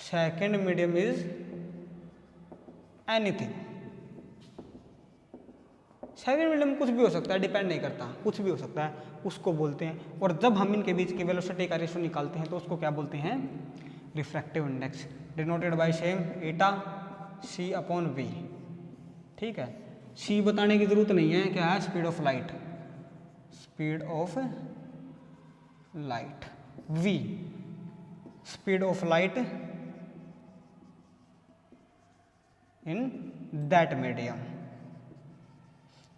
second medium is anything, second medium कुछ भी हो सकता है, डिपेंड नहीं करता, कुछ भी हो सकता है, उसको बोलते हैं। और जब हम इनके बीच की वेलोसिटी का रेशियो निकालते हैं तो उसको क्या बोलते हैं, refractive index, denoted by same eta C upon V. ठीक है, सी बताने की जरूरत नहीं है, क्या है, speed of light, speed of light, V speed of light in that medium.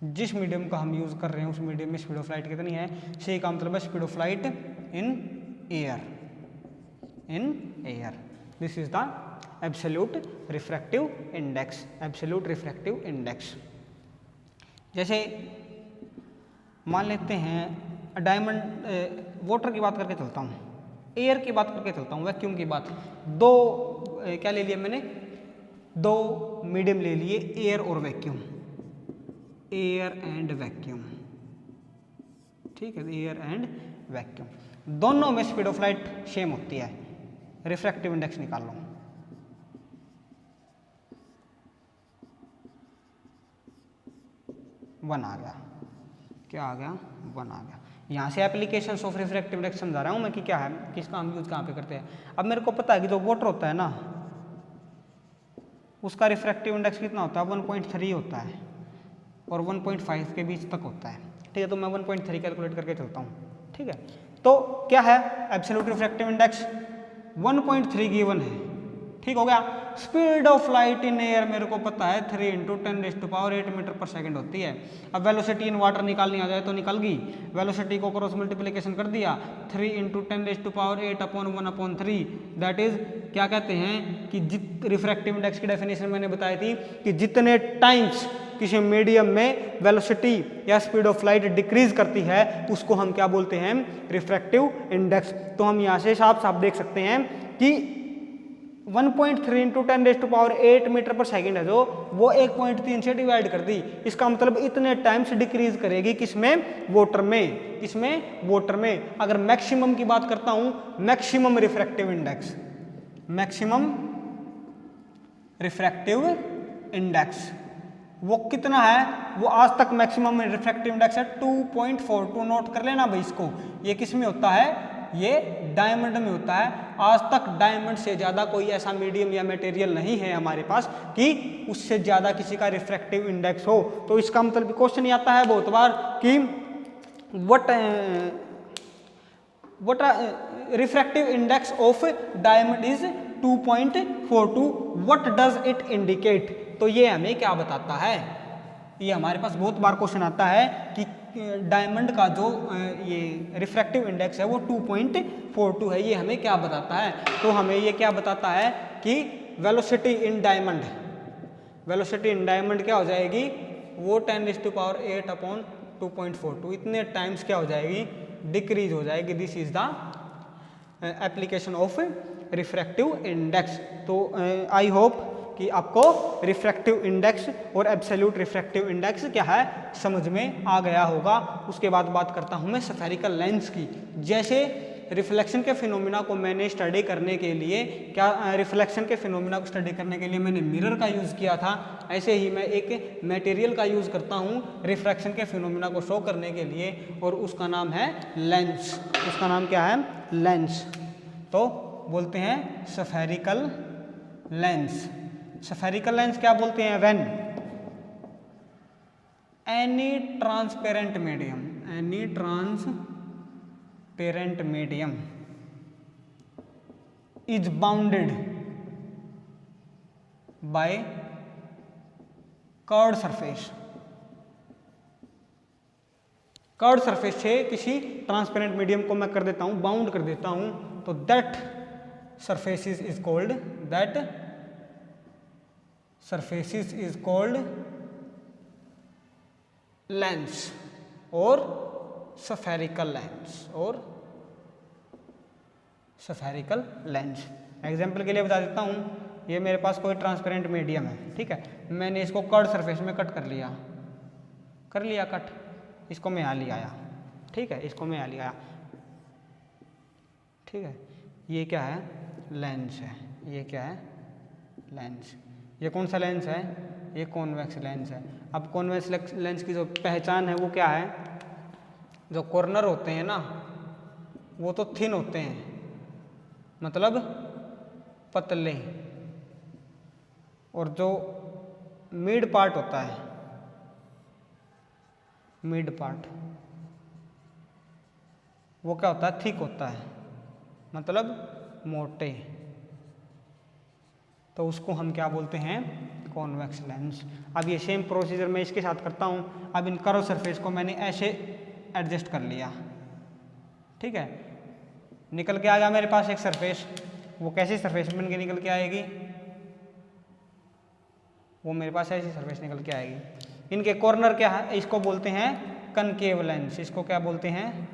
जिस मीडियम का हम यूज कर रहे हैं उस मीडियम में स्पीड ऑफ लाइट कितनी है, सी का मतलब है speed of light in air, in air. This is the absolute refractive index, absolute refractive index. जैसे मान लेते हैं डायमंड, वाटर की बात करके चलता हूँ, एयर की बात करके चलता हूँ, वैक्यूम की बात, दो क्या ले लिया मैंने, 2 मीडियम ले लिए, एयर और वैक्यूम, एयर एंड वैक्यूम। ठीक है, एयर एंड वैक्यूम, दोनों में स्पीड ऑफ लाइट सेम होती है, रिफ्रैक्टिव इंडेक्स निकाल लो। 1 आ गया। क्या आ गया? 1 आ गया। यहाँ से एप्लीकेशन ऑफ रिफ्रैक्टिव इंडेक्स समझा रहा हूँ मैं कि क्या है, किसका हम यूज कहाँ पे करते हैं। अब मेरे को पता है कि जो वाटर होता है ना, उसका रिफ्रैक्टिव इंडेक्स कितना होता है? 1.3 होता है और 1.5 के बीच तक होता है। ठीक है, तो मैं 1.3 कैलकुलेट करके चलता हूँ। ठीक है, तो क्या है? एब्सोल्यूट रिफ्रैक्टिव इंडेक्स 1.3 गिवन है। ठीक हो गया। Speed of light in air मेरे को पता है 3 × 10⁸ मीटर पर सेकंड होती है। अब वेलोसिटी इन वाटर निकालनी आ जाए तो निकल गई। वेलोसिटी को क्रॉस मल्टीप्लिकेशन कर दिया, 3 × 10⁸ दैट इज क्या कहते हैं कि रिफ्रैक्टिव इंडेक्स की डेफिनेशन मैंने बताई थी कि जितने टाइम्स किसी मीडियम में वेलोसिटी या स्पीड ऑफ लाइट डिक्रीज करती है उसको हम क्या बोलते हैं? Refractive index. तो हम यहाँ से साफ साफ देख सकते हैं कि 1.3 × 10⁸ मीटर पर सेकंड है जो, वो 1.3 से डिवाइड कर दी। इसका मतलब इतने टाइम्स डिक्रीज करेगी किसमें? वाटर में। किसमें? वाटर में। अगर मैक्सिमम की बात करता हूं, maximum refractive index, maximum refractive index वो कितना है? वो आज तक मैक्सिमम रिफ्रैक्टिव इंडेक्स है 2.42। नोट कर लेना भाई इसको। ये किस में होता है? ये डायमंड में होता है। आज तक डायमंड से ज़्यादा कोई ऐसा मीडियम या मटेरियल नहीं है हमारे पास कि उससे ज़्यादा किसी का रिफ्रैक्टिव इंडेक्स हो। तो इसका मतलब क्वेश्चन आता है बहुत बार कि what refractive index of diamond is 2.42, what does it indicate? तो ये हमें क्या बताता है? ये हमारे पास बहुत बार क्वेश्चन आता है कि डायमंड का जो ये रिफ्रैक्टिव इंडेक्स है वो 2.42 है, ये हमें क्या बताता है? तो हमें ये क्या बताता है कि velocity in diamond, velocity in diamond क्या हो जाएगी? वो 10⁸ इतने टाइम्स क्या हो जाएगी? डिक्रीज हो जाएगी। This is the application of refractive index. तो आई होप कि आपको रिफ्रैक्टिव इंडेक्स और एब्सोल्यूट रिफ्रैक्टिव इंडेक्स क्या है समझ में आ गया होगा। उसके बाद बात करता हूं मैं स्फेरिकल लेंस की। जैसे रिफ्लेक्शन के फिनोमिना को मैंने स्टडी करने के लिए रिफ्लेक्शन के फिनोमिना को स्टडी करने के लिए मैंने मिरर का यूज़ किया था, ऐसे ही मैं एक मटेरियल का यूज़ करता हूं रिफ्रैक्शन के फिनोमिना को शो करने के लिए, और उसका नाम है लेंस। उसका नाम क्या है? लेंस। तो बोलते हैं स्फेरिकल लेंस। स्फेरिकल लेंस क्या बोलते हैं? When any transparent medium, any transparent medium is bounded by curved surface, curved surface से किसी ट्रांसपेरेंट मीडियम को मैं कर देता हूं, बाउंड कर देता हूं, तो that surfaces is called, that surfaces is called lens और spherical lens, और spherical lens। एग्जाम्पल के लिए बता देता हूँ, ये मेरे पास कोई ट्रांसपेरेंट मीडियम है, ठीक है, मैंने इसको कर्व सरफेस में कट कर लिया कट, इसको मैं यहाँ ले आया, ठीक है, इसको मैं यहाँ ले आया, ठीक है, ये क्या है? लेंस है। ये क्या है? लेंस। ये कौन सा लेंस है? ये कॉन्वेक्स लेंस है। अब कॉन्वेक्स लेंस की जो पहचान है वो क्या है? जो कॉर्नर होते हैं ना वो तो थिन होते हैं, मतलब पतले, और जो मिड पार्ट होता है, मिड पार्ट वो क्या होता है? थिक होता है, मतलब मोटे। तो उसको हम क्या बोलते हैं? Convex lens. अब ये सेम प्रोसीजर मैं इसके साथ करता हूँ। अब इन कर्व सरफेस को मैंने ऐसे एडजस्ट कर लिया, ठीक है, निकल के आ गया मेरे पास एक सरफेस। वो कैसी सरफेस बन के निकल के आएगी? वो मेरे पास ऐसी सरफेस निकल के आएगी। इनके कॉर्नर क्या है? इसको बोलते हैं कनकेव लेंस। इसको क्या बोलते हैं?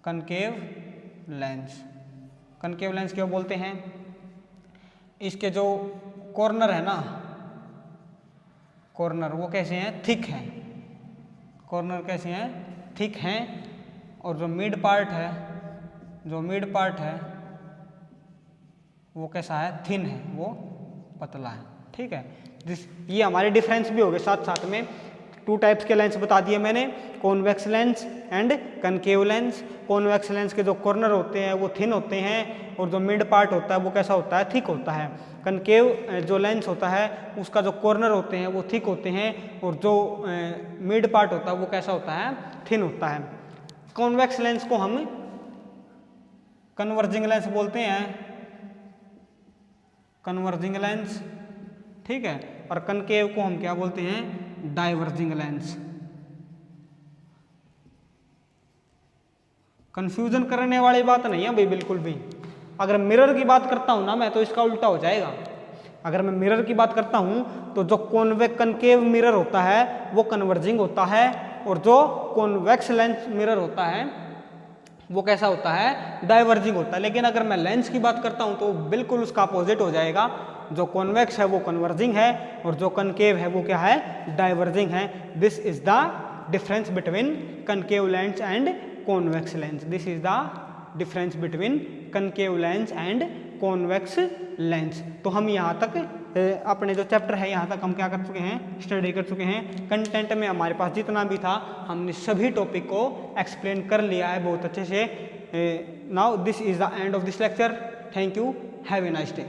Concave lens. कनकेव लेंस क्यों बोलते हैं? इसके जो कॉर्नर है ना, कॉर्नर वो कैसे हैं? थिक हैं। कॉर्नर कैसे हैं? थिक हैं। और जो मिड पार्ट है, जो मिड पार्ट है वो कैसा है? थिन है, वो पतला है, ठीक है। ये हमारे डिफरेंस भी हो गए साथ साथ में। टू टाइप्स के लेंस बता दिए मैंने, convex lens and concave lens. Convex lens के जो कॉर्नर होते हैं वो थिन होते हैं और जो मिड पार्ट होता है वो कैसा होता है, थिक होता है। कनकेव जो लेंस होता है उसका जो कॉर्नर होते हैं वो थिक होते हैं और जो मिड पार्ट होता है वो कैसा होता है, थिन होता है। कॉन्वेक्स लेंस को हम कन्वर्जिंग लेंस बोलते हैं, कन्वर्जिंग लेंस, ठीक है। और कनकेव को हम क्या बोलते हैं, डाइवर्जिंग लेंस। कंफ्यूजन करने वाली बात नहीं है भाई बिल्कुल भी। अगर मिरर की बात करता हूं ना मैं तो इसका उल्टा हो जाएगा। अगर मैं मिरर की बात करता हूं तो जो कनकेव मिरर होता है वो कन्वर्जिंग होता है और जो कॉन्वेक्स लेंस मिरर होता है वो कैसा होता है, डाइवर्जिंग होता है। लेकिन अगर मैं लेंस की बात करता हूं तो बिल्कुल उसका अपोजिट हो जाएगा। जो कॉन्वेक्स है वो कन्वर्जिंग है और जो कनकेव है वो क्या है, डाइवर्जिंग है। This is the difference between concave lens and convex lens. This is the difference between concave lens and convex lens. तो हम यहाँ तक अपने जो चैप्टर है यहाँ तक हम क्या कर चुके हैं, स्टडी कर चुके हैं। कंटेंट में हमारे पास जितना भी था हमने सभी टॉपिक को एक्सप्लेन कर लिया है बहुत अच्छे से। Now this is the end of this lecture. Thank you, have a nice day.